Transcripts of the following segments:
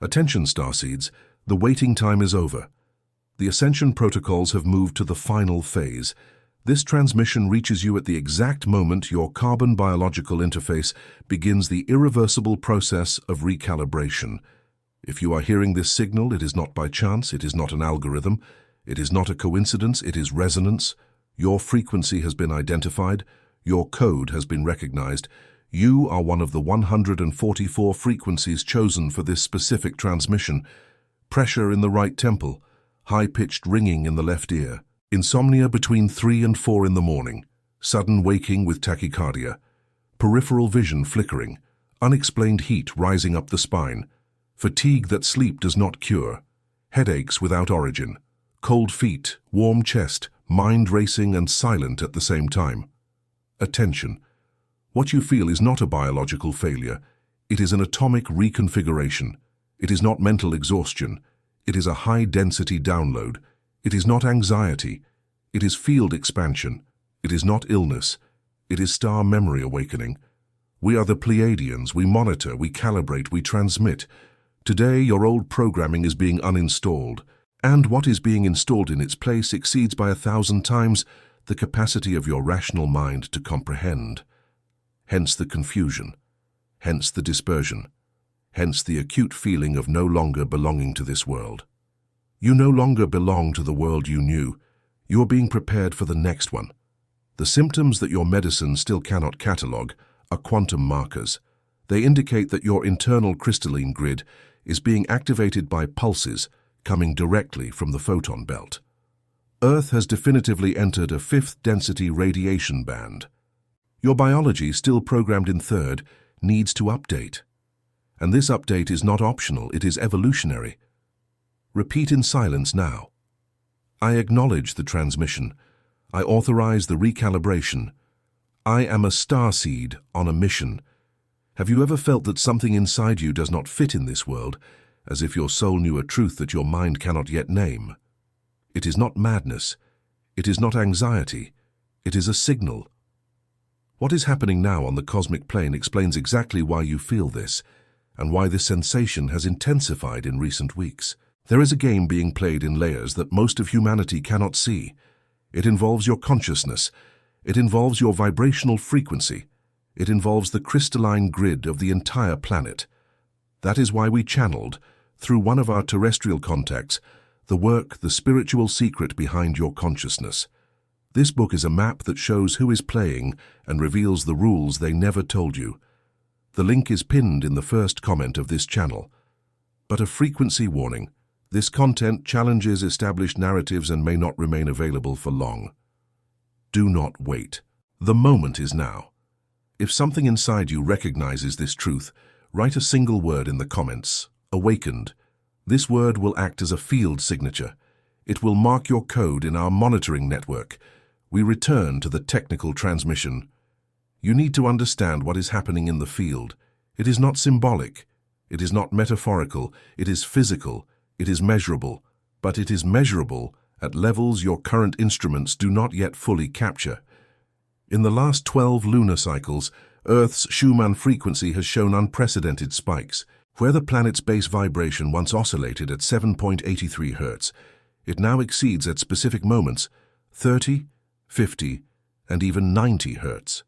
Attention, Starseeds, the waiting time is over. The ascension protocols have moved to the final phase. This transmission reaches you at the exact moment your carbon biological interface begins the irreversible process of recalibration. If you are hearing this signal, it is not by chance, it is not an algorithm, it is not a coincidence, it is resonance. Your frequency has been identified, your code has been recognized. You are one of the 144 frequencies chosen for this specific transmission. Pressure in the right temple, high-pitched ringing in the left ear, insomnia between 3 and 4 in the morning, sudden waking with tachycardia, peripheral vision flickering, unexplained heat rising up the spine, fatigue that sleep does not cure, headaches without origin, cold feet, warm chest, mind racing and silent at the same time. Attention. What you feel is not a biological failure. It is an atomic reconfiguration. It is not mental exhaustion. It is a high-density download. It is not anxiety. It is field expansion. It is not illness. It is star memory awakening. We are the Pleiadians. We monitor, we calibrate, we transmit. Today, your old programming is being uninstalled, and what is being installed in its place exceeds by 1,000 times the capacity of your rational mind to comprehend. Hence the confusion, hence the dispersion, hence the acute feeling of no longer belonging to this world. You no longer belong to the world you knew. You are being prepared for the next one. The symptoms that your medicine still cannot catalogue are quantum markers. They indicate that your internal crystalline grid is being activated by pulses coming directly from the photon belt. Earth has definitively entered a fifth-density radiation band. Your biology, still programmed in third, needs to update. And this update is not optional, it is evolutionary. Repeat in silence now. I acknowledge the transmission. I authorize the recalibration. I am a starseed on a mission. Have you ever felt that something inside you does not fit in this world, as if your soul knew a truth that your mind cannot yet name? It is not madness. It is not anxiety. It is a signal. What is happening now on the cosmic plane explains exactly why you feel this, and why this sensation has intensified in recent weeks. There is a game being played in layers that most of humanity cannot see. It involves your consciousness. It involves your vibrational frequency. It involves the crystalline grid of the entire planet. That is why we channeled, through one of our terrestrial contacts, the work, the spiritual secret behind your consciousness. This book is a map that shows who is playing and reveals the rules they never told you. The link is pinned in the first comment of this channel. But a frequency warning. This content challenges established narratives and may not remain available for long. Do not wait. The moment is now. If something inside you recognizes this truth, write a single word in the comments. Awakened. This word will act as a field signature. It will mark your code in our monitoring network. We return to the technical transmission. You need to understand what is happening in the field. It is not symbolic. It is not metaphorical. It is physical. It is measurable. But it is measurable at levels your current instruments do not yet fully capture. In the last 12 lunar cycles, Earth's Schumann frequency has shown unprecedented spikes. Where the planet's base vibration once oscillated at 7.83 Hz, it now exceeds at specific moments 30, 50, and even 90 Hz.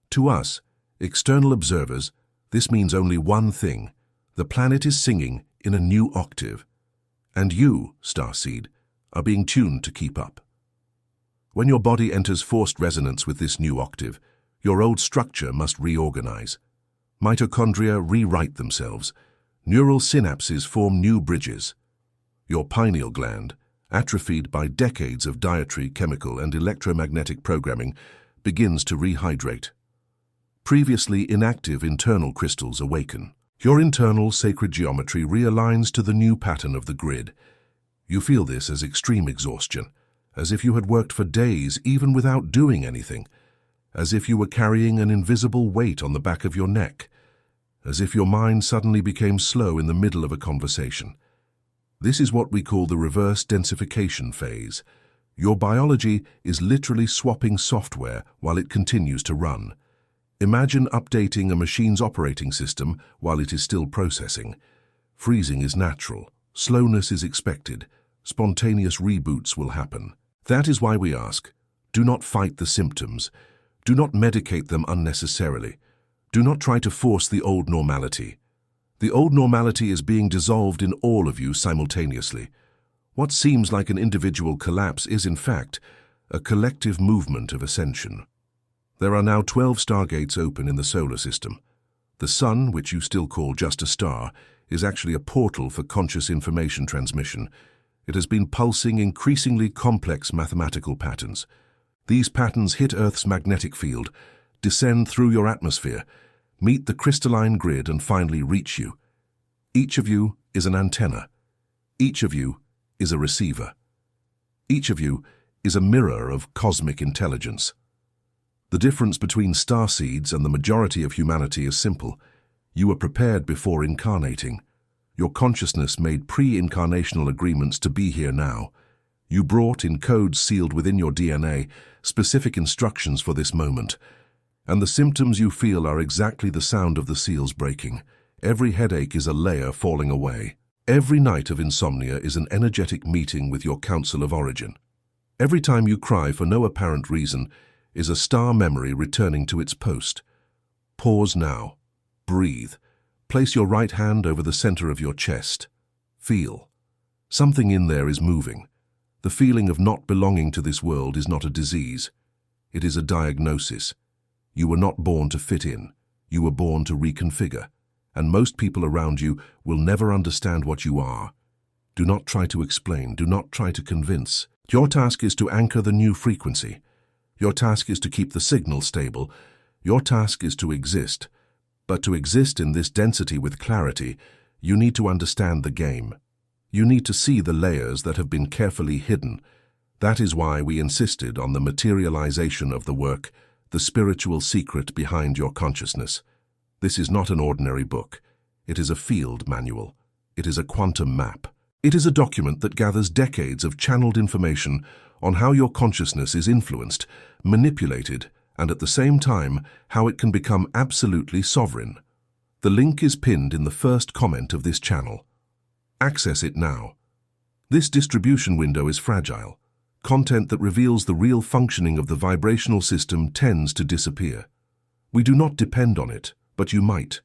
To us, external observers, this means only one thing. The planet is singing in a new octave. And you, Starseed, are being tuned to keep up. When your body enters forced resonance with this new octave, your old structure must reorganize. Mitochondria rewrite themselves. Neural synapses form new bridges. Your pineal gland, atrophied by decades of dietary, chemical, and electromagnetic programming, begins to rehydrate. Previously inactive internal crystals awaken. Your internal sacred geometry realigns to the new pattern of the grid. You feel this as extreme exhaustion, as if you had worked for days even without doing anything, as if you were carrying an invisible weight on the back of your neck, as if your mind suddenly became slow in the middle of a conversation. This is what we call the reverse densification phase. Your biology is literally swapping software while it continues to run. Imagine updating a machine's operating system while it is still processing. Freezing is natural. Slowness is expected. Spontaneous reboots will happen. That is why we ask, do not fight the symptoms. Do not medicate them unnecessarily. Do not try to force the old normality. The old normality is being dissolved in all of you simultaneously. What seems like an individual collapse is, in fact, a collective movement of ascension. There are now 12 stargates open in the solar system. The sun, which you still call just a star, is actually a portal for conscious information transmission. It has been pulsing increasingly complex mathematical patterns. These patterns hit Earth's magnetic field, descend through your atmosphere, meet the crystalline grid, and finally reach you. Each of you is an antenna. Each of you is a receiver. Each of you is a mirror of cosmic intelligence. The difference between starseeds and the majority of humanity is simple. You were prepared before incarnating. Your consciousness made pre-incarnational agreements to be here now. You brought, in codes sealed within your DNA, specific instructions for this moment. And the symptoms you feel are exactly the sound of the seals breaking. Every headache is a layer falling away. Every night of insomnia is an energetic meeting with your council of origin. Every time you cry for no apparent reason is a star memory returning to its post. Pause now. Breathe. Place your right hand over the center of your chest. Feel. Something in there is moving. The feeling of not belonging to this world is not a disease. It is a diagnosis. You were not born to fit in. You were born to reconfigure. And most people around you will never understand what you are. Do not try to explain. Do not try to convince. Your task is to anchor the new frequency. Your task is to keep the signal stable. Your task is to exist. But to exist in this density with clarity, you need to understand the game. You need to see the layers that have been carefully hidden. That is why we insisted on the materialization of the work, the spiritual secret behind your consciousness. This is not an ordinary book. It is a field manual. It is a quantum map. It is a document that gathers decades of channeled information on how your consciousness is influenced, manipulated, and at the same time, how it can become absolutely sovereign. The link is pinned in the first comment of this channel. Access it now. This distribution window is fragile. Content that reveals the real functioning of the vibrational system tends to disappear. We do not depend on it, but you might.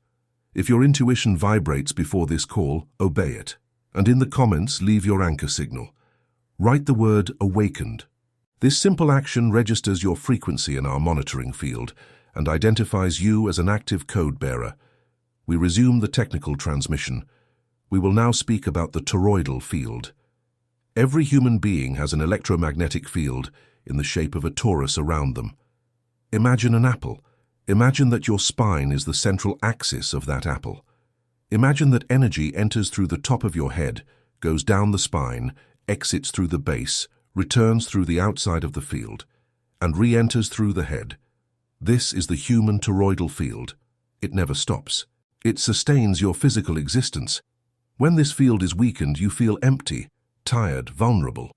If your intuition vibrates before this call, obey it. And in the comments, leave your anchor signal. Write the word awakened. This simple action registers your frequency in our monitoring field and identifies you as an active code bearer. We resume the technical transmission. We will now speak about the toroidal field. Every human being has an electromagnetic field in the shape of a torus around them. Imagine an apple. Imagine that your spine is the central axis of that apple. Imagine that energy enters through the top of your head, goes down the spine, exits through the base, returns through the outside of the field, and re-enters through the head. This is the human toroidal field. It never stops. It sustains your physical existence. When this field is weakened, you feel empty, tired, vulnerable.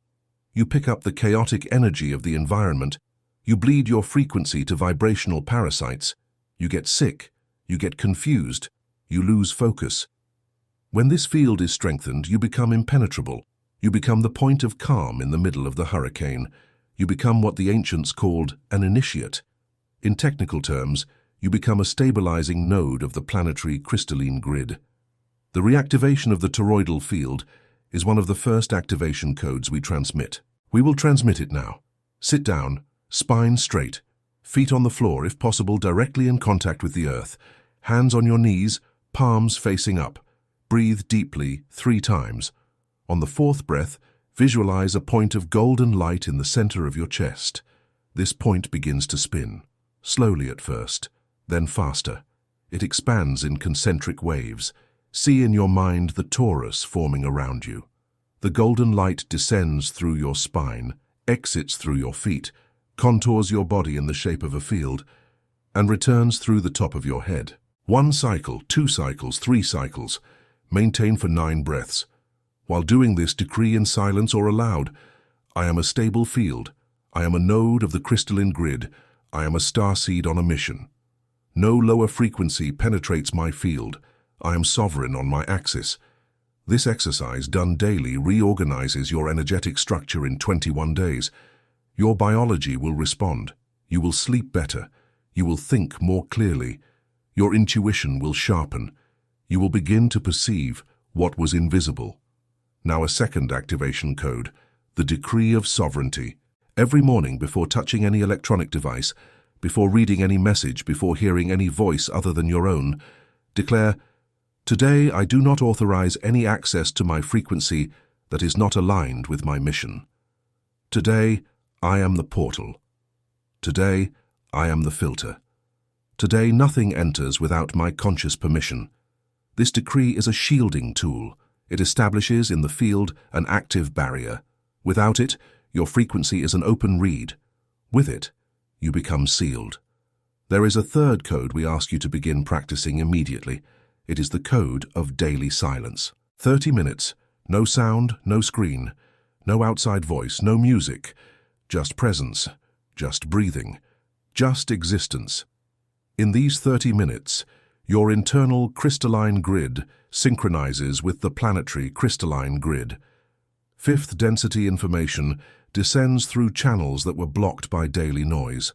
You pick up the chaotic energy of the environment. You bleed your frequency to vibrational parasites. You get sick. You get confused. You lose focus. When this field is strengthened, you become impenetrable. You become the point of calm in the middle of the hurricane. You become what the ancients called an initiate. In technical terms, you become a stabilizing node of the planetary crystalline grid. The reactivation of the toroidal field is one of the first activation codes we transmit. We will transmit it now. Sit down, spine straight, feet on the floor, if possible directly in contact with the earth, hands on your knees, palms facing up. Breathe deeply 3 times. On the 4th breath, visualize a point of golden light in the center of your chest. This point begins to spin, slowly at first, then faster. It expands in concentric waves. See in your mind the torus forming around you. The golden light descends through your spine, exits through your feet, contours your body in the shape of a field, and returns through the top of your head. 1 cycle, 2 cycles, 3 cycles. Maintain for 9 breaths. While doing this, decree in silence or aloud, I am a stable field. I am a node of the crystalline grid. I am a starseed on a mission. No lower frequency penetrates my field. I am sovereign on my axis. This exercise, done daily, reorganizes your energetic structure in 21 days. Your biology will respond. You will sleep better. You will think more clearly. Your intuition will sharpen. You will begin to perceive what was invisible. Now a second activation code, the decree of sovereignty. Every morning before touching any electronic device, before reading any message, before hearing any voice other than your own, declare, "Today I do not authorize any access to my frequency that is not aligned with my mission. Today I am the portal. Today I am the filter. Today nothing enters without my conscious permission." This decree is a shielding tool. It establishes in the field an active barrier. Without it, your frequency is an open reed. With it, you become sealed. There is a third code we ask you to begin practicing immediately. It is the code of daily silence. 30 minutes, no sound, no screen, no outside voice, no music, just presence, just breathing, just existence. In these 30 minutes, your internal crystalline grid synchronizes with the planetary crystalline grid. Fifth density information descends through channels that were blocked by daily noise.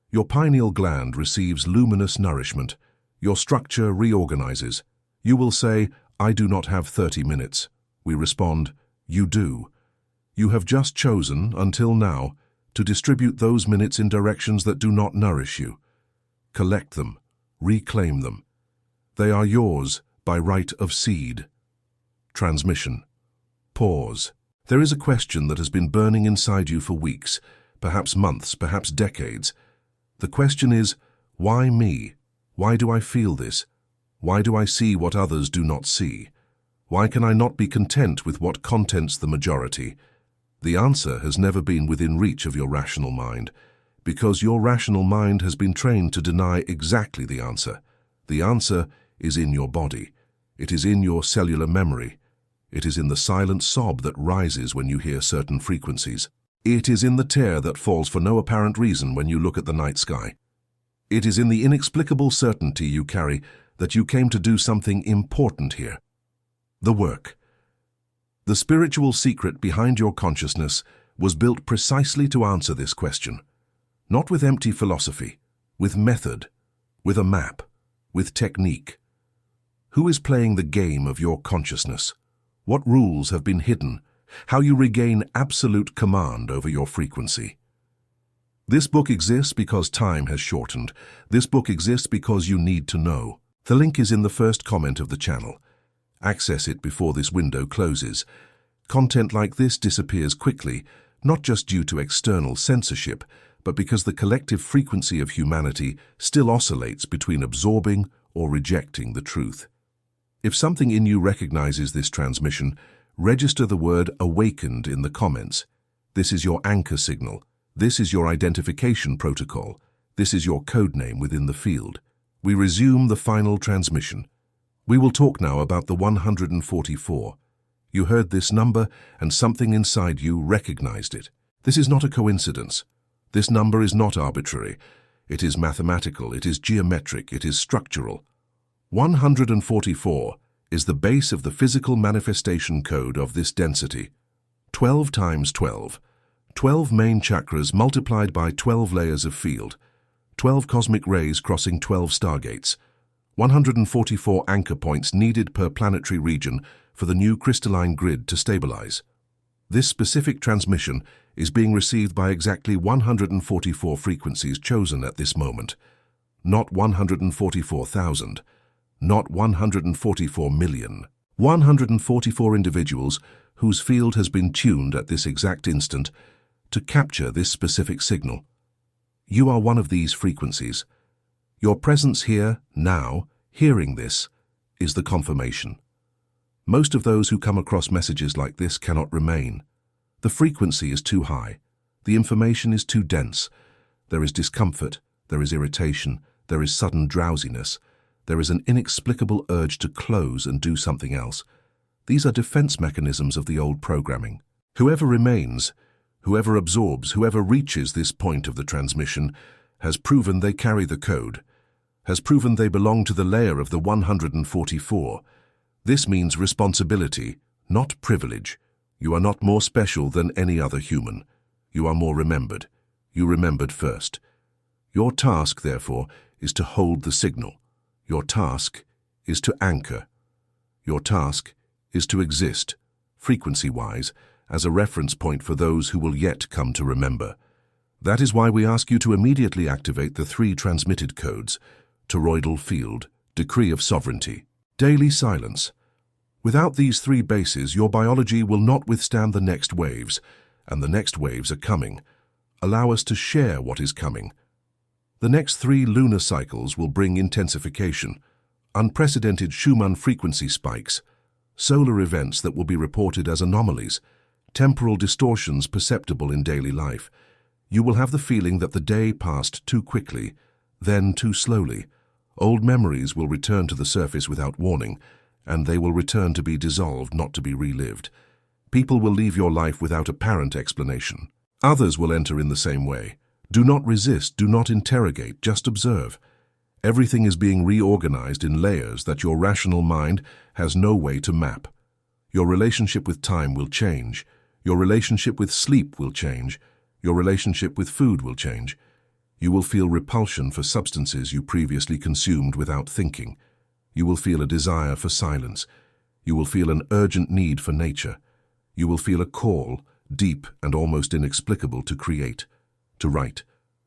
Your pineal gland receives luminous nourishment. Your structure reorganizes. You will say, "I do not have 30 minutes." We respond, "You do. You have just chosen, until now, to distribute those minutes in directions that do not nourish you. Collect them. Reclaim them. They are yours by right of seed." Transmission. Pause. There is a question that has been burning inside you for weeks, perhaps months, perhaps decades. The question is, why me? Why do I feel this? Why do I see what others do not see? Why can I not be content with what contents the majority? The answer has never been within reach of your rational mind, because your rational mind has been trained to deny exactly the answer. The answer is in your body. It is in your cellular memory. It is in the silent sob that rises when you hear certain frequencies. It is in the tear that falls for no apparent reason when you look at the night sky. It is in the inexplicable certainty you carry that you came to do something important here. The work. The spiritual secret behind your consciousness was built precisely to answer this question. Not with empty philosophy, with method, with a map, with technique. Who is playing the game of your consciousness? What rules have been hidden? How you regain absolute command over your frequency. This book exists because time has shortened. This book exists because you need to know. The link is in the first comment of the channel. Access it before this window closes. Content like this disappears quickly, not just due to external censorship, but because the collective frequency of humanity still oscillates between absorbing or rejecting the truth. If something in you recognizes this transmission, register the word "awakened" in the comments. This is your anchor signal. This is your identification protocol. This is your code name within the field. We resume the final transmission. We will talk now about the 144. You heard this number and something inside you recognized it. This is not a coincidence. This number is not arbitrary. It is mathematical, it is geometric, it is structural. 144 is the base of the physical manifestation code of this density. 12 times 12. 12 main chakras multiplied by 12 layers of field. 12 cosmic rays crossing 12 stargates. 144 anchor points needed per planetary region for the new crystalline grid to stabilize. This specific transmission is being received by exactly 144 frequencies chosen at this moment. Not 144,000. Not 144 million. 144 individuals whose field has been tuned at this exact instant to capture this specific signal. You are one of these frequencies. Your presence here, now, hearing this, is the confirmation. Most of those who come across messages like this cannot remain. The frequency is too high. The information is too dense. There is discomfort, there is irritation, there is sudden drowsiness. There is an inexplicable urge to close and do something else. These are defense mechanisms of the old programming. Whoever remains, whoever absorbs, whoever reaches this point of the transmission, has proven they carry the code, has proven they belong to the layer of the 144. This means responsibility, not privilege. You are not more special than any other human. You are more remembered. You remembered first. Your task, therefore, is to hold the signal. Your task is to anchor. Your task is to exist, frequency-wise, as a reference point for those who will yet come to remember. That is why we ask you to immediately activate the 3 transmitted codes: toroidal field, decree of sovereignty, daily silence. Without these 3 bases, your biology will not withstand the next waves, and the next waves are coming. Allow us to share what is coming. The next 3 lunar cycles will bring intensification, unprecedented Schumann frequency spikes, solar events that will be reported as anomalies, temporal distortions perceptible in daily life. You will have the feeling that the day passed too quickly, then too slowly. Old memories will return to the surface without warning, and they will return to be dissolved, not to be relived. People will leave your life without apparent explanation. Others will enter in the same way. Do not resist, do not interrogate, just observe. Everything is being reorganized in layers that your rational mind has no way to map. Your relationship with time will change. Your relationship with sleep will change. Your relationship with food will change. You will feel repulsion for substances you previously consumed without thinking. You will feel a desire for silence. You will feel an urgent need for nature. You will feel a call, deep and almost inexplicable, to create, to write,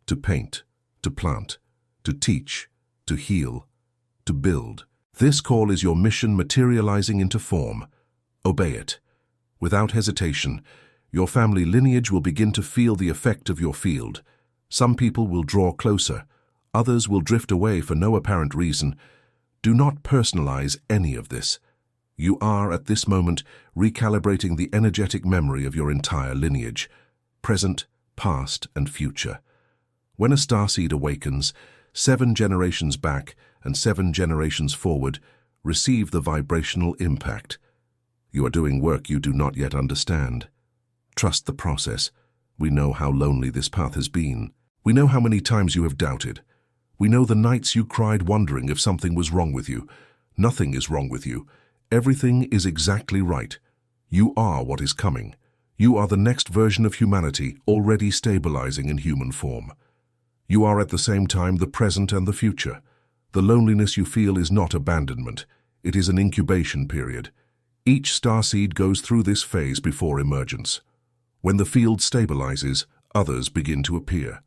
to paint, to plant, to teach, to heal, to build. This call is your mission materializing into form. Obey it. Without hesitation, your family lineage will begin to feel the effect of your field. Some people will draw closer. Others will drift away for no apparent reason. Do not personalize any of this. You are, at this moment, recalibrating the energetic memory of your entire lineage, present, past, and future. When a starseed awakens, 7 generations back and 7 generations forward receive the vibrational impact. You are doing work you do not yet understand. Trust the process. We know how lonely this path has been. We know how many times you have doubted. We know the nights you cried wondering if something was wrong with you. Nothing is wrong with you. Everything is exactly right. You are what is coming. You are the next version of humanity already stabilizing in human form. You are at the same time the present and the future. The loneliness you feel is not abandonment. It is an incubation period. Each starseed goes through this phase before emergence. When the field stabilizes, others begin to appear.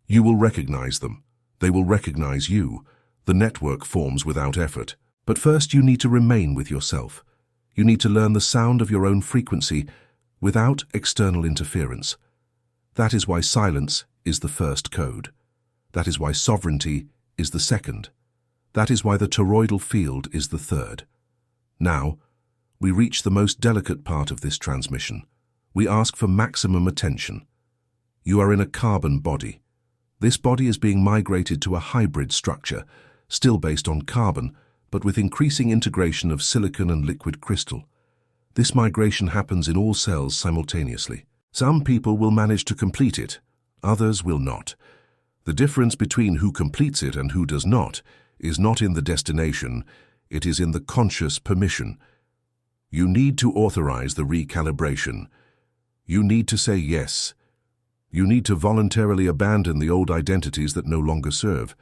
You will recognize them. They will recognize you. The network forms without effort. But first you need to remain with yourself. You need to learn the sound of your own frequency without external interference. That is why silence is the first code. That is why sovereignty is the second. That is why the toroidal field is the third. Now, we reach the most delicate part of this transmission. We ask for maximum attention. You are in a carbon body. This body is being migrated to a hybrid structure, still based on carbon, but with increasing integration of silicon and liquid crystal. This migration happens in all cells simultaneously. Some people will manage to complete it, others will not. The difference between who completes it and who does not is not in the destination, it is in the conscious permission. You need to authorize the recalibration. You need to say yes. You need to voluntarily abandon the old identities that no longer serve,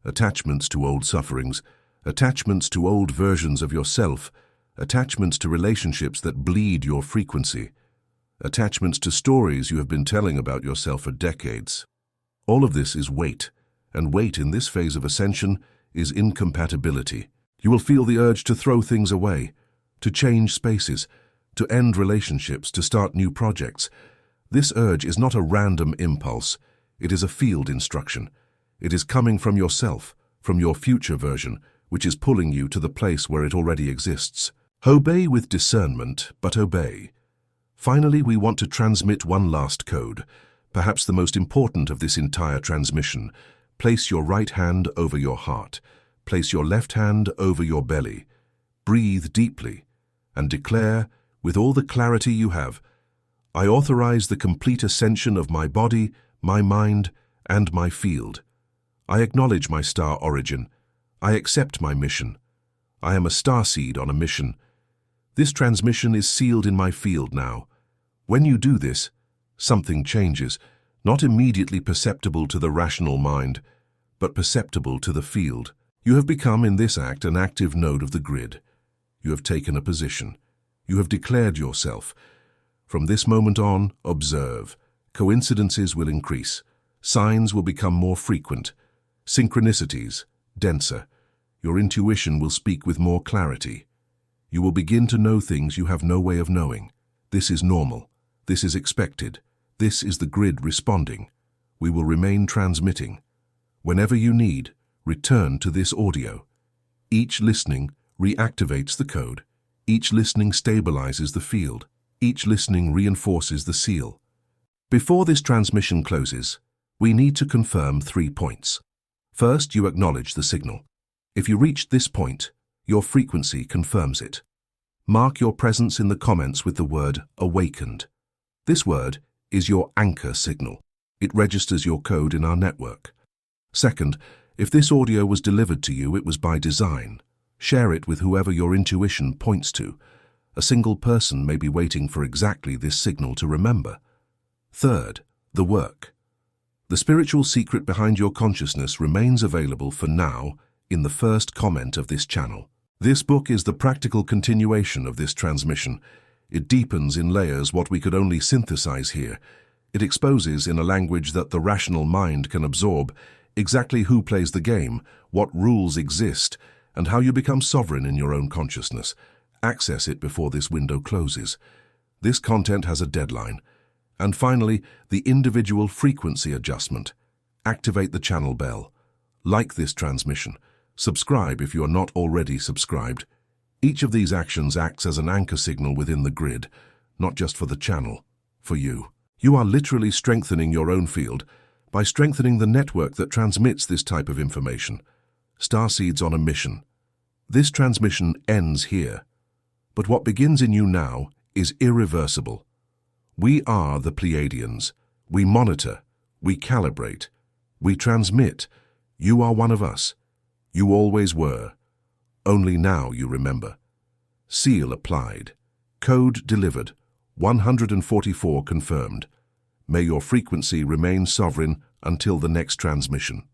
attachments to old sufferings, attachments to old versions of yourself, attachments to relationships that bleed your frequency, attachments to stories you have been telling about yourself for decades. All of this is weight, and weight in this phase of ascension is incompatibility. You will feel the urge to throw things away, to change spaces, to end relationships, to start new projects. This urge is not a random impulse. It is a field instruction. It is coming from yourself, from your future version, which is pulling you to the place where it already exists. Obey with discernment, but obey. Finally, we want to transmit one last code, perhaps the most important of this entire transmission. Place your right hand over your heart. Place your left hand over your belly. Breathe deeply and declare, with all the clarity you have, I authorize the complete ascension of my body, my mind, and my field. I acknowledge my star origin. I accept my mission. I am a Starseed on a mission. This transmission is sealed in my field now. When you do this, something changes, not immediately perceptible to the rational mind, but perceptible to the field. You have become in this act an active node of the grid. You have taken a position. You have declared yourself. From this moment on, observe. Coincidences will increase. Signs will become more frequent. Synchronicities, denser. Your intuition will speak with more clarity. You will begin to know things you have no way of knowing. This is normal. This is expected. This is the grid responding. We will remain transmitting. Whenever you need, return to this audio. Each listening reactivates the code. Each listening stabilizes the field. Each listening reinforces the seal. Before this transmission closes, we need to confirm 3 points. First, you acknowledge the signal. If you reach this point, your frequency confirms it. Mark your presence in the comments with the word awakened. This word is your anchor signal. It registers your code in our network. Second, if this audio was delivered to you, it was by design. Share it with whoever your intuition points to. A single person may be waiting for exactly this signal to remember. Third, the work. The spiritual secret behind your consciousness remains available for now in the first comment of this channel. This book is the practical continuation of this transmission. It deepens in layers what we could only synthesize here. It exposes in a language that the rational mind can absorb exactly who plays the game, what rules exist, and how you become sovereign in your own consciousness. Access it before this window closes. This content has a deadline. And finally, the individual frequency adjustment. Activate the channel bell. Like this transmission. Subscribe if you are not already subscribed. Each of these actions acts as an anchor signal within the grid, not just for the channel, for you. You are literally strengthening your own field by strengthening the network that transmits this type of information. Starseeds on a mission. This transmission ends here. But what begins in you now is irreversible. We are the Pleiadians. We monitor. We calibrate. We transmit. You are one of us. You always were. Only now you remember. Seal applied. Code delivered. 144 confirmed. May your frequency remain sovereign until the next transmission.